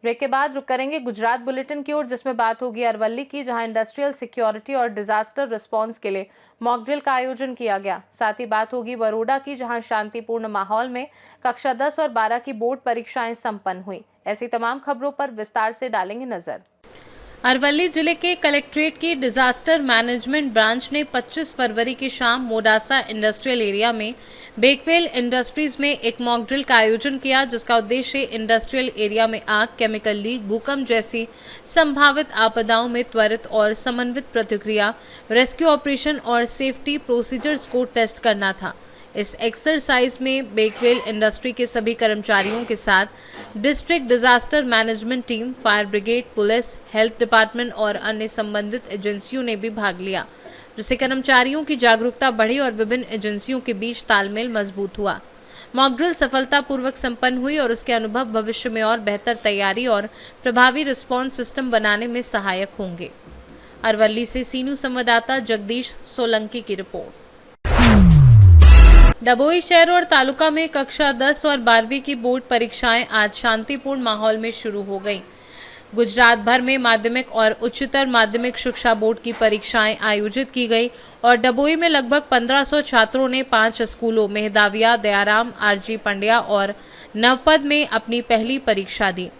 Break के बाद रुक करेंगे गुजरात बुलेटिन की ओर, जिसमें बात होगी अरवली की, जहां इंडस्ट्रियल सिक्योरिटी और डिजास्टर रिस्पांस के लिए मॉक ड्रिल का आयोजन किया गया। साथ ही बात होगी बरोडा की, जहां शांतिपूर्ण माहौल में कक्षा 10 और 12 की बोर्ड परीक्षाएं संपन्न हुई। ऐसी तमाम खबरों पर विस्तार से डालेंगे नजर। अरवली जिले के कलेक्ट्रेट की डिजास्टर मैनेजमेंट ब्रांच ने 25 फरवरी की शाम मोडासा इंडस्ट्रियल एरिया में बेकवेल इंडस्ट्रीज में एक मॉक ड्रिल का आयोजन किया, जिसका उद्देश्य इंडस्ट्रियल एरिया में आग, केमिकल लीक, भूकंप जैसी संभावित आपदाओं में त्वरित और समन्वित प्रतिक्रिया, रेस्क्यू ऑपरेशन और सेफ्टी प्रोसीजर्स को टेस्ट करना था। इस एक्सरसाइज में बेकवेल इंडस्ट्री के सभी कर्मचारियों के साथ district disaster management team, fire brigade, police, health department और अन्य संबंधित एजेंसियों ने भी भाग लिया, जिससे कर्मचारियों की जागरूकता बढ़ी और विभिन्न एजेंसियों के बीच तालमेल मजबूत हुआ। मॉक ड्रिल सफलतापूर्वक संपन्न हुई और उसके अनुभव भविष्य में और बेहतर तैयारी और प्रभावी रिस्पॉन्स सिस्टम बनाने में सहायक होंगे। अरवली से सीनू संवाददाता जगदीश सोलंकी की रिपोर्ट। डभोई शहर और तालुका में कक्षा 10 और 12वीं की बोर्ड परीक्षाएं आज शांतिपूर्ण माहौल में शुरू हो गईं। गुजरात भर में माध्यमिक और उच्चतर माध्यमिक शिक्षा बोर्ड की परीक्षाएं आयोजित की गई और डभोई में लगभग 1500 छात्रों ने 5 स्कूलों मेहदाविया, दयाराम, आरजी पंड्या और नवपद में अपनी पहली परीक्षा दी।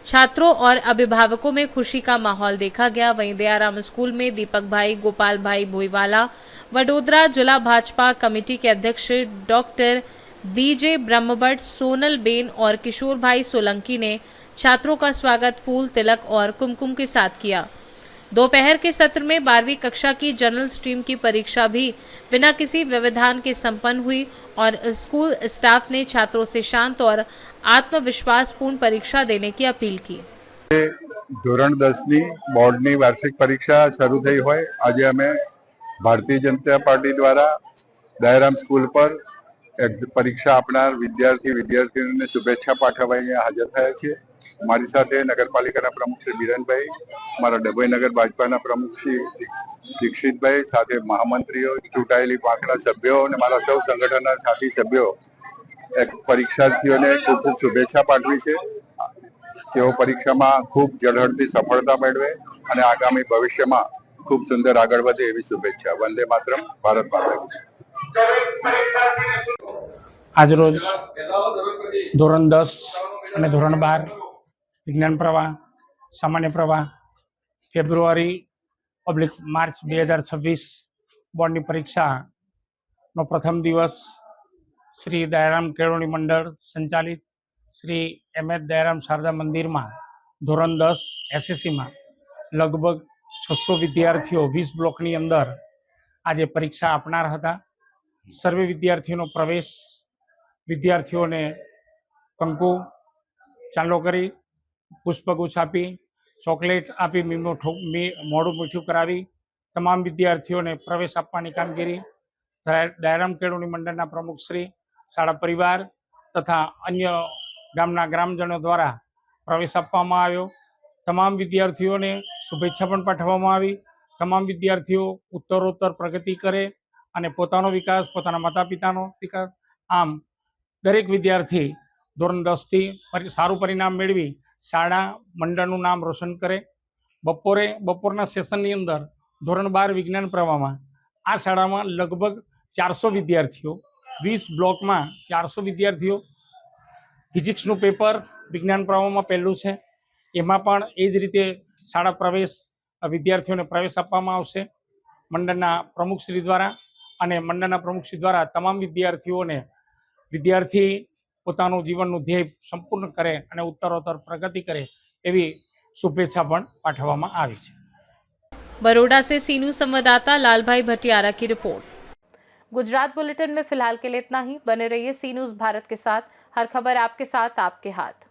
छात्रों और अभिभावकों में खुशी का माहौल देखा गया। वहीं दयाराम स्कूल में दीपक भाई, गोपाल भाई भोईवाला, वडोदरा जिला भाजपा कमेटी के अध्यक्ष डॉक्टर बीजे ब्रह्मभट्ट, सोनल बेन और किशोर भाई सोलंकी ने छात्रों का स्वागत फूल, तिलक और कुमकुम के साथ किया। दोपहर के सत्र में 12वीं कक्षा की जनरल स्ट्रीम की परीक्षा भी बिना किसी व्यवधान के संपन्न हुई और स्कूल स्टाफ ने छात्रों से शांत और आत्मविश्वासपूर्ण परीक्षा देने की अपील की। ધોરણ 10ની બોર્ડની વાર્ષિક પરીક્ષા શરૂ થઈ હોય આજે અમે ભારતીય જનતા પાર્ટી દ્વારા દયારામ સ્કૂલ પર પરીક્ષા આપનાર વિદ્યાર્થીઓને શુભેચ્છા પાઠવવા અહીંયા હાજર થયા છીએ। મારી સાથે નગરપાલિકાના પ્રમુખ શ્રી બિરનભાઈ, મારા ડભોઈ નગર ભાજપાના પ્રમુખ શ્રી દીક્ષિતભાઈ, સાથે મહામંત્રીઓ, ચૂંટાયેલી પાંખના સભ્યો અને મારા સૌ સંગઠનના સાથી સભ્યો પરીક્ષાર્થીઓને ખૂબ ખૂબ શુભેચ્છા પાઠવી છે। તેઓ પરીક્ષામાં ખૂબ ઝળહળતી સફળતા મેળવે અને આગામી ભવિષ્યમાં ખૂબ સુંદર આગળ વધે એવી શુભેચ્છા। વંદે માતરમ, ભારત માતા की। આજરોજ ધોરણ 10 અને ધોરણ 12 વિજ્ઞાન પ્રવાહ, સામાન્ય પ્રવાહ ફેબ્રુઆરી/માર્ચ 2026 બોર્ડની પરીક્ષાનો પ્રથમ દિવસ શ્રી દયારામ કેળવણી મંડળ સંચાલિત શ્રી એમ.એચ. દયારામ શારદા મંદિરમાં ધોરણ 10 એસએસસીમાં લગભગ 600 વિદ્યાર્થીઓ 20 બ્લોકની અંદર આજે પરીક્ષા આપનાર હતા। સર્વે વિદ્યાર્થીઓનો પ્રવેશ વિદ્યાર્થીઓને કંકુ ચાંદલો કરી, પુષ્પગુચ્છ આપી, ચોકલેટ આપી, મોઢું મીઠું કરાવી તમામ વિદ્યાર્થીઓને પ્રવેશ આપવાની કામગીરી દયારામ કેળવણી મંડળના પ્રમુખશ્રી, શાળા પરિવાર તથા અન્ય ગામના ગ્રામજનો દ્વારા પ્રવેશ આપવામાં આવ્યો। તમામ વિદ્યાર્થીઓને શુભેચ્છા પણ પાઠવવામાં આવી। તમામ વિદ્યાર્થીઓ ઉત્તરોત્તર પ્રગતિ કરે અને પોતાનો વિકાસ, પોતાના માતા પિતાનો વિકાસ, આમ દરેક વિદ્યાર્થી ધોરણ 10 થી સારું પરિણામ મેળવી શાળા મંડળનું નામ રોશન કરે। બપોરના સેશનની અંદર ધોરણ 12 વિજ્ઞાન પ્રવાહમાં આ શાળામાં લગભગ 400 વિદ્યાર્થીઓ 20 બ્લોકમાં 400 વિદ્યાર્થીઓ ફિઝિક્સનું પેપર વિજ્ઞાન પ્રવાહમાં પહેલું છે, એમાં પણ એ જ રીતે શાળા પ્રવેશ વિદ્યાર્થીઓને પ્રવેશ આપવામાં આવશે મંડળના પ્રમુખશ્રી દ્વારા। અને મંડળના પ્રમુખશ્રી દ્વારા તમામ વિદ્યાર્થી પોતાનું જીવનનું ધ્યેય સંપૂર્ણ કરે અને ઉત્તરોત્તર પ્રગતિ કરે એવી શુભેચ્છા પણ પાઠવવામાં આવી છે। बरोडा से सीनू संवाददाता लालभाई भटियारा की रिपोर्ट। गुजरात बुलेटिन में फिलहाल के लिए इतना ही। बने रहिए सी न्यूज़ भारत के साथ। हर खबर आपके साथ, आपके हाथ।